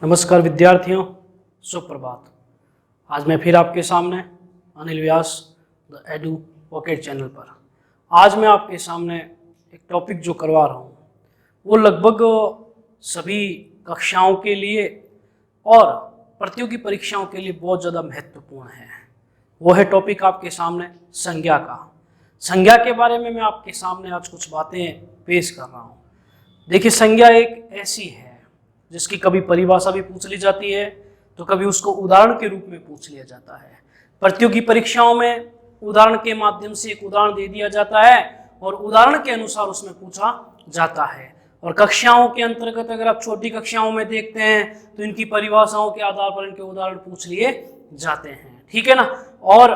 नमस्कार विद्यार्थियों, सुप्रभात। आज मैं फिर आपके सामने अनिल व्यास द एडुवोकेट चैनल पर आज मैं आपके सामने एक टॉपिक जो करवा रहा हूँ वो लगभग सभी कक्षाओं के लिए और प्रतियोगी परीक्षाओं के लिए बहुत ज़्यादा महत्वपूर्ण है। वो है टॉपिक आपके सामने संज्ञा का। संज्ञा के बारे में मैं आपके सामने आज कुछ बातें पेश कर रहा हूँ। देखिए, संज्ञा एक ऐसी है जिसकी कभी परिभाषा भी पूछ ली जाती है तो कभी उसको उदाहरण के रूप में पूछ लिया जाता है। प्रतियोगी परीक्षाओं में उदाहरण के माध्यम से एक उदाहरण दे दिया जाता है और उदाहरण के अनुसार उसमें पूछा जाता है। और कक्षाओं के अंतर्गत अगर आप छोटी कक्षाओं में देखते हैं तो इनकी परिभाषाओं के आधार पर इनके उदाहरण पूछ लिए जाते हैं, ठीक है ना। और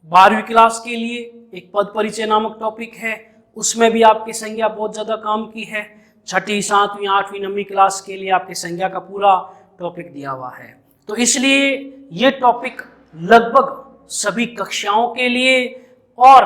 12वीं क्लास के लिए एक पद परिचय नामक टॉपिक है, उसमें भी आपकी संज्ञा बहुत ज़्यादा काम की है। 6ठी, 7वीं, 8वीं, 9वीं क्लास के लिए आपकी संज्ञा का पूरा टॉपिक दिया हुआ है। तो इसलिए ये टॉपिक लगभग सभी कक्षाओं के लिए और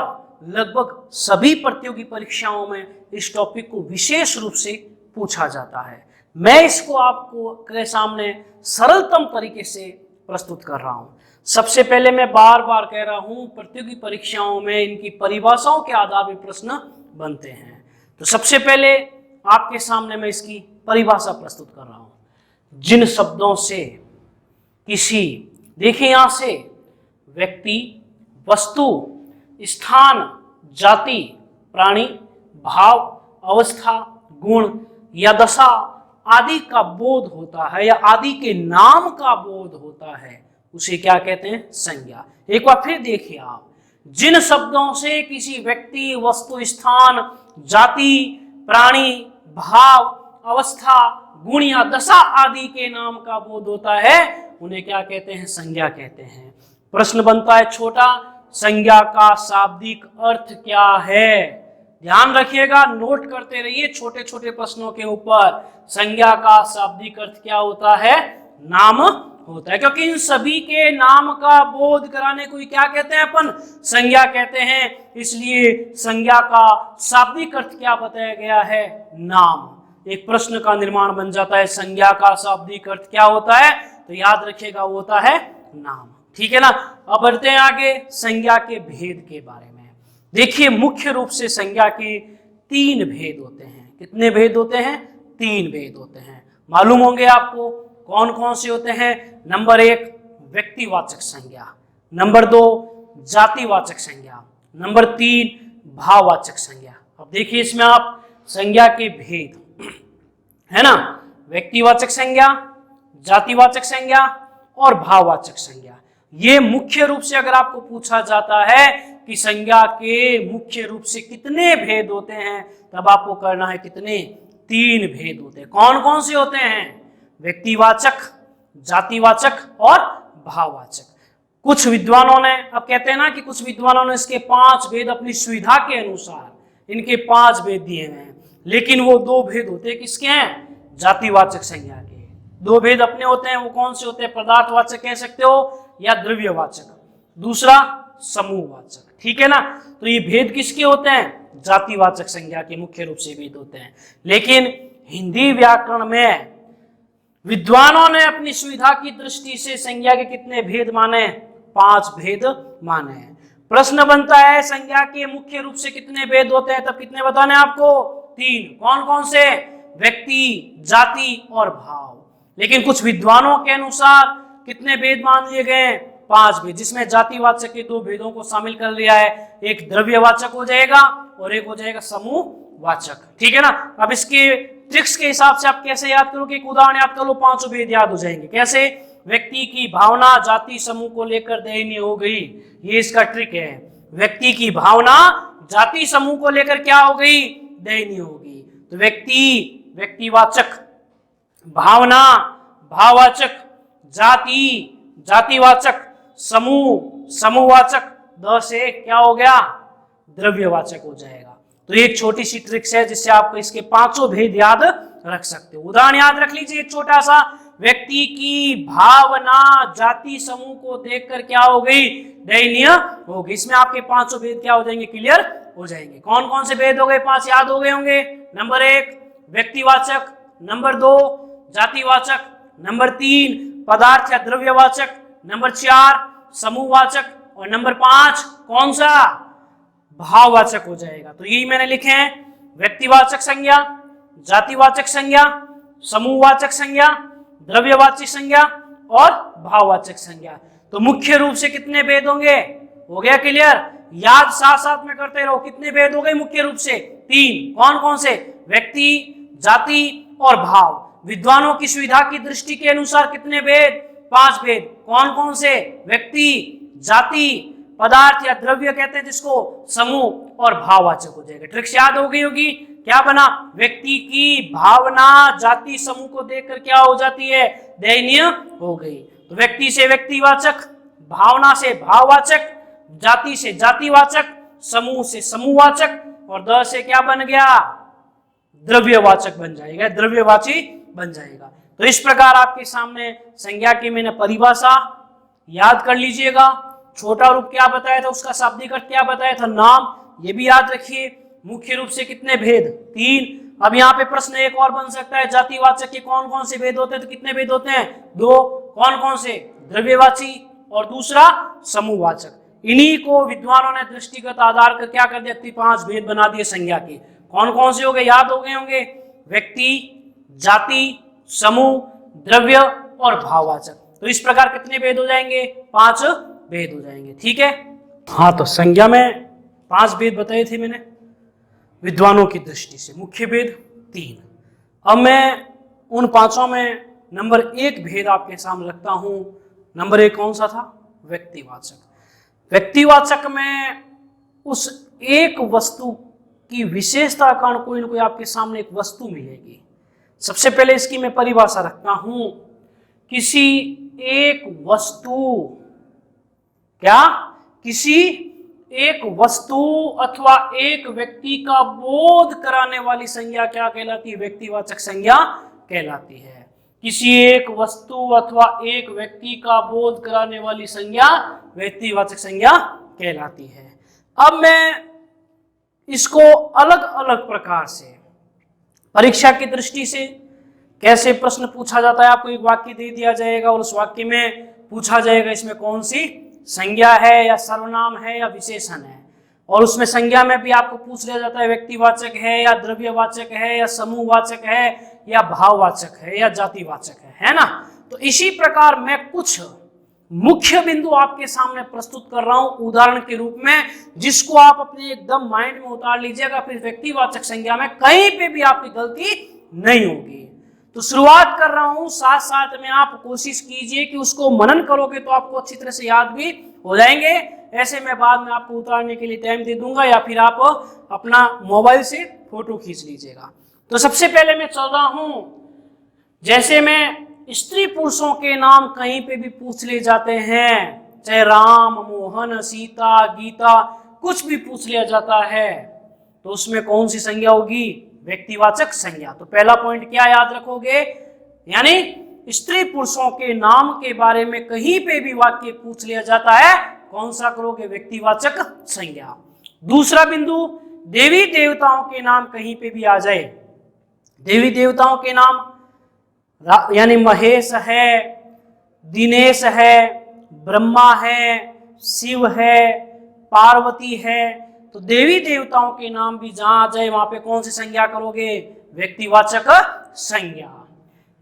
लगभग सभी प्रतियोगी परीक्षाओं में इस टॉपिक को विशेष रूप से पूछा जाता है। मैं इसको आपको के सामने सरलतम तरीके से प्रस्तुत कर रहा हूँ। सबसे पहले मैं बार बार कह रहा हूँ, प्रतियोगी परीक्षाओं में इनकी परिभाषाओं के आधार पर प्रश्न बनते हैं। तो सबसे पहले आपके सामने मैं इसकी परिभाषा प्रस्तुत कर रहा हूं। जिन शब्दों से किसी, देखिए यहां से व्यक्ति, वस्तु, स्थान, जाति, प्राणी, भाव, अवस्था, गुण या दशा आदि का बोध होता है या आदि के नाम का बोध होता है, उसे क्या कहते हैं? संज्ञा। एक बार फिर देखिए आप, जिन शब्दों से किसी व्यक्ति, वस्तु, स्थान, जाति, प्राणी, भाव, अवस्था, गुण या दशा आदि के नाम का बोध होता है, उन्हें क्या कहते हैं? संज्ञा कहते हैं। प्रश्न बनता है छोटा, संज्ञा का शाब्दिक अर्थ क्या है? ध्यान रखिएगा, नोट करते रहिए छोटे छोटे प्रश्नों के ऊपर। संज्ञा का शाब्दिक अर्थ क्या होता है? नाम होता है, क्योंकि इन सभी के नाम का बोध कराने को ही क्या कहते हैं? अपन संज्ञा कहते हैं। इसलिए संज्ञा का शाब्दिक अर्थ क्या बताया गया है? नाम। एक प्रश्न का निर्माण बन जाता है, संज्ञा का शाब्दिक अर्थ क्या होता है? तो याद रखिएगा, वो होता है नाम, ठीक है ना। अब बढ़ते हैं आगे संज्ञा के भेद के बारे में। देखिए, मुख्य रूप से संज्ञा के 3 भेद होते हैं। कितने भेद होते हैं? 3 भेद होते हैं। मालूम होंगे आपको कौन कौन से होते हैं? नंबर 1 व्यक्तिवाचक संज्ञा, नंबर 2 जातिवाचक संज्ञा, नंबर 3 भाववाचक संज्ञा। अब देखिए इसमें आप संज्ञा के भेद है ना, व्यक्तिवाचक संज्ञा, जातिवाचक संज्ञा और भाववाचक संज्ञा। ये मुख्य रूप से अगर आपको पूछा जाता है कि संज्ञा के मुख्य रूप से कितने भेद होते हैं, तब आपको करना है कितने? 3 भेद होते हैं। कौन कौन से होते हैं? व्यक्तिवाचक, जातिवाचक और भाववाचक। कुछ विद्वानों ने, अब कहते हैं ना कि कुछ विद्वानों ने इसके 5 भेद अपनी सुविधा के अनुसार इनके 5 भेद दिए हैं, लेकिन वो 2 भेद होते हैं किसके हैं? जातिवाचक संज्ञा के 2 भेद अपने होते हैं। वो कौन से होते हैं? पदार्थवाचक कह सकते हो या द्रव्यवाचक, दूसरा समूहवाचक, ठीक है ना। तो ये भेद किसके होते हैं? जातिवाचक संज्ञा के मुख्य रूप से भेद होते हैं। लेकिन हिंदी व्याकरण में विद्वानों ने अपनी सुविधा की दृष्टि से संज्ञा के कितने भेद माने? 5 भेद माने हैं। प्रश्न बनता है संज्ञा के मुख्य रूप से कितने भेद होते हैं, तब कितने बताने आपको? 3। कौन कौन से? व्यक्ति, जाति और भाव। लेकिन कुछ विद्वानों के अनुसार कितने भेद मान लिए गए? 5 भेद, जिसमें जातिवाचक के 2 भेदों को शामिल कर लिया है। एक द्रव्यवाचक हो जाएगा और एक हो जाएगा समूहवाचक, ठीक है ना। अब इसके ट्रिक्स के हिसाब से आप कैसे याद करोगे? एक उदाहरण याद कर लो, 5 भेद याद हो जाएंगे। कैसे? व्यक्ति की भावना जाति समूह को लेकर दयनीय हो गई, ये इसका ट्रिक है। व्यक्ति की भावना जाति समूह को लेकर क्या हो गई? दयनीय होगी। तो व्यक्ति, व्यक्तिवाचक, भावना, भाववाचक, जाति, जातिवाचक, समूह, समूहवाचक, द से क्या हो गया? द्रव्यवाचक हो जाएगा। तो ये एक छोटी सी ट्रिक्स है जिससे आपको इसके 5 भेद याद रख सकते हो। उदाहरण याद रख लीजिए एक छोटा सा, व्यक्ति की भावना जाति समूह को देखकर क्या हो गई? दयनीय हो गई। इसमें आपके 5 भेद क्या हो जाएंगे? क्लियर हो जाएंगे। कौन कौन से भेद हो गए? 5 याद हो गए होंगे। नंबर 1 व्यक्तिवाचक, नंबर 2 जातिवाचक, नंबर 3 पदार्थ या द्रव्यवाचक, नंबर 4 समूहवाचक और नंबर 5 कौन सा, भाववाचक हो जाएगा। तो यही मैंने लिखे हैं, व्यक्तिवाचक संज्ञा, जातिवाचक संज्ञा, समूहवाचक संज्ञा, द्रव्यवाचक संज्ञा और भाववाचक संज्ञा। तो मुख्य रूप से कितने भेद होंगे, हो गया क्लियर, याद साथ साथ में करते रहो। कितने भेद हो गए मुख्य रूप से, 3। कौन कौन से, व्यक्ति, जाति और भाव। विद्वानों की सुविधा की दृष्टि के अनुसार कितने भेद, 5 भेद। कौन कौन से, व्यक्ति, जाति, पदार्थ या द्रव्य कहते हैं जिसको, समूह और भाववाचक हो जाएगा। ट्रिक्स याद हो गई होगी। क्या बना, व्यक्ति की भावना जाति समूह को देखकर क्या हो जाती है, दयनीय हो गई। तो व्यक्ति से व्यक्तिवाचक, भावना से भाववाचक, जाति से जातिवाचक, समूह से समूहवाचक और द से क्या बन गया, द्रव्यवाचक बन जाएगा, द्रव्यवाची बन जाएगा। तो इस प्रकार आपके सामने संज्ञा की मैंने परिभाषा याद कर लीजिएगा। छोटा रूप क्या बताया था, उसका शाब्दिक अर्थ क्या बताया था, नाम, ये भी याद रखिए। मुख्य रूप से कितने भेद, 3। अब यहाँ पे प्रश्न एक और बन सकता है, जातिवाचक के कौन कौन से भेद होते हैं, तो कितने भेद होते हैं, 2। कौन कौन से, द्रव्यवाची और दूसरा समूहवाचक। इन्हीं को विद्वानों ने दृष्टिगत आधार कर क्या कर दिया, 5 भेद बना दिए संज्ञा के। कौन कौन से हो गए, याद हो गए होंगे, व्यक्ति, जाति, समूह, द्रव्य और भाववाचक। तो इस प्रकार कितने भेद हो जाएंगे, 5 भेद हो जाएंगे। ठीक है, हाँ। तो संज्ञा में 5 भेद बताए थे मैंने विद्वानों की दृष्टि से, मुख्य भेद 3। अब मैं उन 5 में नंबर 1 भेद आपके सामने रखता हूं। नंबर 1 कौन सा था, व्यक्तिवाचक। व्यक्तिवाचक में उस एक वस्तु की विशेषता का कारण कोई ना कोई आपके सामने एक वस्तु मिलेगी। सबसे पहले इसकी मैं परिभाषा रखता हूं, किसी एक वस्तु, क्या, किसी एक वस्तु अथवा एक व्यक्ति का बोध कराने वाली संज्ञा क्या कहलाती है, व्यक्तिवाचक संज्ञा कहलाती है। किसी एक वस्तु अथवा एक व्यक्ति का बोध कराने वाली संज्ञा व्यक्तिवाचक संज्ञा कहलाती है। अब मैं इसको अलग अलग प्रकार से परीक्षा की दृष्टि से कैसे प्रश्न पूछा जाता है, आपको एक वाक्य दे दिया जाएगा और उस वाक्य में पूछा जाएगा इसमें कौन सी संज्ञा है या सर्वनाम है या विशेषण है। और उसमें संज्ञा में भी आपको पूछ लिया जाता है व्यक्तिवाचक है या द्रव्यवाचक है या समूहवाचक है या भाववाचक है या जातिवाचक है ना। तो इसी प्रकार मैं कुछ मुख्य बिंदु आपके सामने प्रस्तुत कर रहा हूं उदाहरण के रूप में, जिसको आप अपने एकदम माइंड में उतार लीजिएगा, फिर व्यक्तिवाचक संज्ञा में कहीं पे भी आपकी गलती नहीं होगी। तो शुरुआत कर रहा हूं, साथ साथ में आप कोशिश कीजिए कि उसको मनन करोगे तो आपको अच्छी तरह से याद भी हो जाएंगे। ऐसे मैं बाद में आपको उतारने के लिए टाइम दे दूंगा या फिर आप अपना मोबाइल से फोटो खींच लीजिएगा। तो सबसे पहले मैं चल रहा हूं, जैसे मैं स्त्री पुरुषों के नाम कहीं पे भी पूछ ले जाते हैं, चाहे राम, मोहन, सीता, गीता, कुछ भी पूछ लिया जाता है, तो उसमें कौन सी संज्ञा होगी, व्यक्तिवाचक संज्ञा। तो पहला पॉइंट क्या याद रखोगे, यानी स्त्री पुरुषों के नाम के बारे में कहीं पे भी वाक्य पूछ लिया जाता है, कौन सा करोगे, व्यक्तिवाचक संज्ञा। दूसरा बिंदु, देवी देवताओं के नाम कहीं पे भी आ जाए, देवी देवताओं के नाम यानी महेश है, दिनेश है, ब्रह्मा है, शिव है, पार्वती है, तो देवी देवताओं के नाम भी जहां आ जाए वहां पे कौन सी संज्ञा करोगे, व्यक्तिवाचक संज्ञा।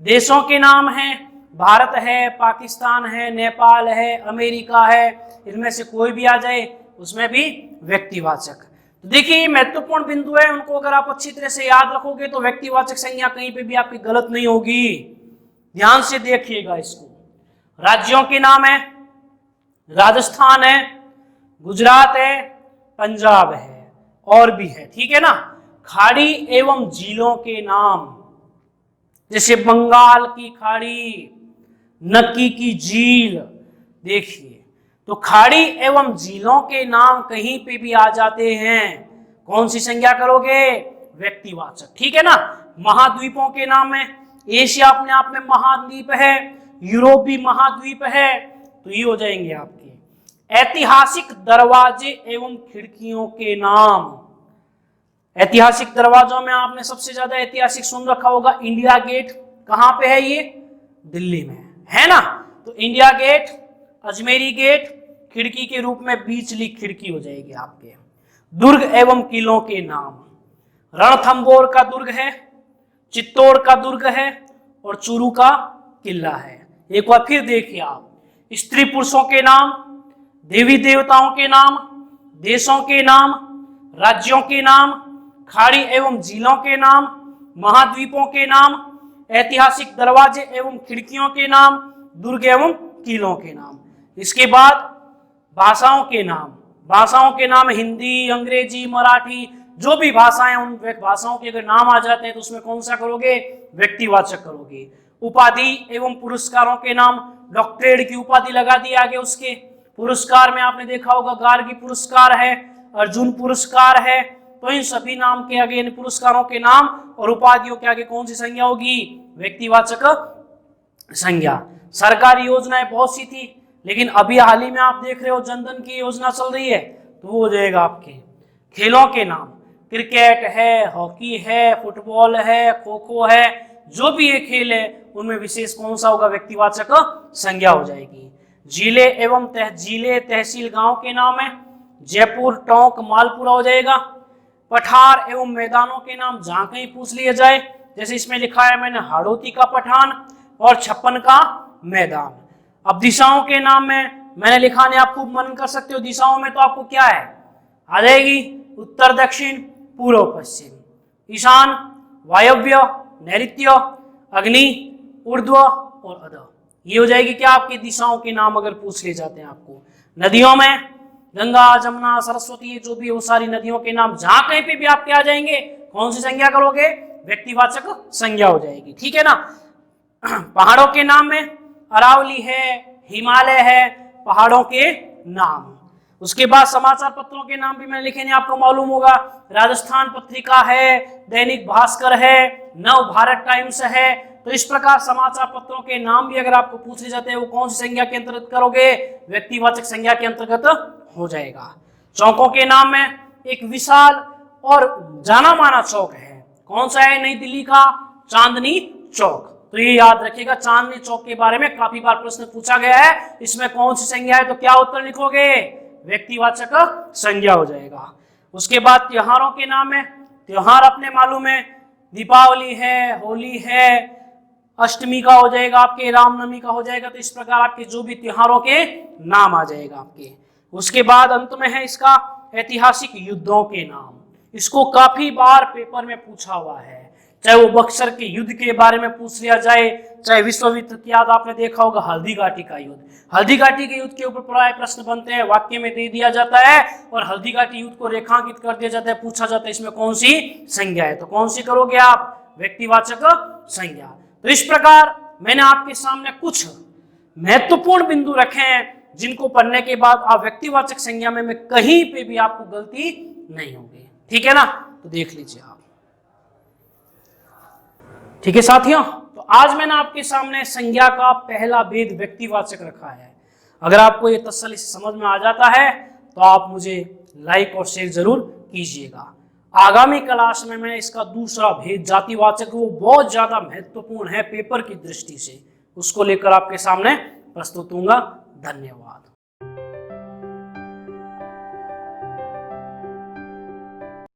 देशों के नाम हैं, भारत है, पाकिस्तान है, नेपाल है, अमेरिका है, इनमें से कोई भी आ जाए उसमें भी व्यक्तिवाचक। तो देखिए महत्वपूर्ण बिंदु है, उनको अगर आप अच्छी तरह से याद रखोगे तो व्यक्तिवाचक संज्ञा कहीं पे भी आपकी गलत नहीं होगी। ध्यान से देखिएगा इसको। राज्यों के नाम है, राजस्थान है, गुजरात है, पंजाब है और भी है, ठीक है ना। खाड़ी एवं झीलों के नाम, जैसे बंगाल की खाड़ी, नक्की की झील, देखिए तो खाड़ी एवं झीलों के नाम कहीं पे भी आ जाते हैं, कौन सी संज्ञा करोगे, व्यक्तिवाचक, ठीक है ना। महाद्वीपों के नाम में, एशिया अपने आप में महाद्वीप है, यूरोप भी महाद्वीप है, तो ये हो जाएंगे आपके। ऐतिहासिक दरवाजे एवं खिड़कियों के नाम, ऐतिहासिक दरवाजों में आपने सबसे ज्यादा ऐतिहासिक सुन रखा होगा इंडिया गेट, कहां पे है ये, दिल्ली में, है ना। तो इंडिया गेट, अजमेरी गेट खिड़की के रूप में बीचली खिड़की हो जाएगी आपके। दुर्ग एवं किलों के नाम, रणथंबोर का दुर्ग है, चित्तौड़ का दुर्ग है और चूरू का किला है। एक बार फिर देखिए आप, स्त्री पुरुषों के नाम, देवी देवताओं के नाम, देशों के नाम, राज्यों के नाम, खाड़ी एवं झीलों के नाम, महाद्वीपों के नाम, ऐतिहासिक दरवाजे एवं खिड़कियों के नाम, दुर्ग एवं किलों के नाम। इसके बाद भाषाओं के नाम, भाषाओं के नाम हिंदी, अंग्रेजी, मराठी, जो भी भाषाएं, उन भाषाओं के अगर नाम आ जाते हैं तो उसमें कौन सा करोगे, व्यक्तिवाचक करोगे। उपाधि एवं पुरस्कारों के नाम, डॉक्टरेट की उपाधि लगा दी आगे उसके। पुरस्कार में आपने देखा होगा गार्गी पुरस्कार है, अर्जुन पुरस्कार है, तो इन सभी नाम के आगे, इन पुरस्कारों के नाम और उपाधियों के आगे कौन सी संज्ञा होगी, व्यक्तिवाचक संज्ञा। सरकारी योजनाएं बहुत सी थी, लेकिन अभी हाल ही में आप देख रहे हो जनधन की योजना चल रही है, तो वो हो जाएगा आपके। खेलों के नाम, क्रिकेट है, हॉकी है, फुटबॉल है, खो खो है, जो भी ये खेल है उनमें विशेष कौन सा होगा, व्यक्तिवाचक संज्ञा हो जाएगी। जिले एवं जिले तहसील गांव के नाम है, जयपुर, टोंक, मालपुरा हो जाएगा। पठार एवं मैदानों के नाम, जहां कहीं पूछ लिया जाए, जैसे इसमें लिखा है मैंने हाड़ौती का पठान और छप्पन का मैदान। अब दिशाओं के नाम में मैंने लिखा नहीं, आप खूब मनन कर सकते हो। दिशाओं में तो आपको क्या है आ जाएगी, उत्तर दक्षिण पूर्व पश्चिम, ईशान, वायव्य, नैऋत्य, अग्नि, ऊर्ध्व और अध। ये हो जाएगी क्या आपकी दिशाओं के नाम अगर पूछ लिए जाते हैं आपको। नदियों में गंगा, जमुना, सरस्वती, ये जो भी वो सारी नदियों के नाम, जहां कहीं पे भी आपके आ जाएंगे, कौन सी संज्ञा करोगे, व्यक्तिवाचक संज्ञा हो जाएगी, ठीक है ना। पहाड़ों के नाम में अरावली है, हिमालय है, पहाड़ों के नाम। उसके बाद समाचार पत्रों के नाम भी मैंने लिखे नहीं, आपको मालूम होगा, राजस्थान पत्रिका है, दैनिक भास्कर है, नव भारत टाइम्स है। तो इस प्रकार समाचार पत्रों के नाम भी अगर आपको पूछे जाते हैं, वो कौन सी संज्ञा के अंतर्गत करोगे, व्यक्तिवाचक संज्ञा के अंतर्गत हो जाएगा। चौकों के नाम में एक विशाल और जाना माना चौक है, कौन सा है, नई दिल्ली का चांदनी चौक। तो ये याद रखिएगा, चांदनी चौक के बारे में काफी बार प्रश्न पूछा गया है, इसमें कौन सी संज्ञा है, तो क्या उत्तर लिखोगे, व्यक्तिवाचक संज्ञा हो जाएगा। उसके बाद त्योहारों के नाम है, त्योहार अपने मालूम है, दीपावली है, होली है, अष्टमी का हो जाएगा आपके, रामनवमी का हो जाएगा। तो इस प्रकार आपके जो भी त्योहारों के नाम आ जाएगा आपके। उसके बाद अंत में है इसका ऐतिहासिक युद्धों के नाम, इसको काफी बार पेपर में पूछा हुआ है, चाहे वो बक्सर के युद्ध के बारे में पूछ लिया जाए, चाहे विश्व युद्ध की याद आपने देखा होगा, हल्दी घाटी का युद्ध, हल्दी घाटी के युद्ध के ऊपर प्राय प्रश्न बनते हैं, वाक्य में दे दिया जाता है और हल्दी घाटी युद्ध को रेखांकित कर दिया जाता है, पूछा जाता है इसमें कौन सी संज्ञा है, तो कौन सी करोगे आप, व्यक्तिवाचक संज्ञा। तो इस प्रकार मैंने आपके सामने कुछ महत्वपूर्ण बिंदु रखे हैं, जिनको पढ़ने के बाद आप व्यक्तिवाचक संज्ञा में कहीं पे भी आपको गलती नहीं होगी, ठीक है ना। तो देख लीजिए आप, ठीक है साथियों। तो आज मैंने आपके सामने संज्ञा का पहला भेद व्यक्तिवाचक रखा है। अगर आपको ये तसल्ली से समझ में आ जाता है तो आप मुझे लाइक और शेयर जरूर कीजिएगा। आगामी क्लास में मैं इसका दूसरा भेद जातिवाचक, वो बहुत ज्यादा महत्वपूर्ण है पेपर की दृष्टि से, उसको लेकर आपके सामने प्रस्तुत होऊंगा। धन्यवाद।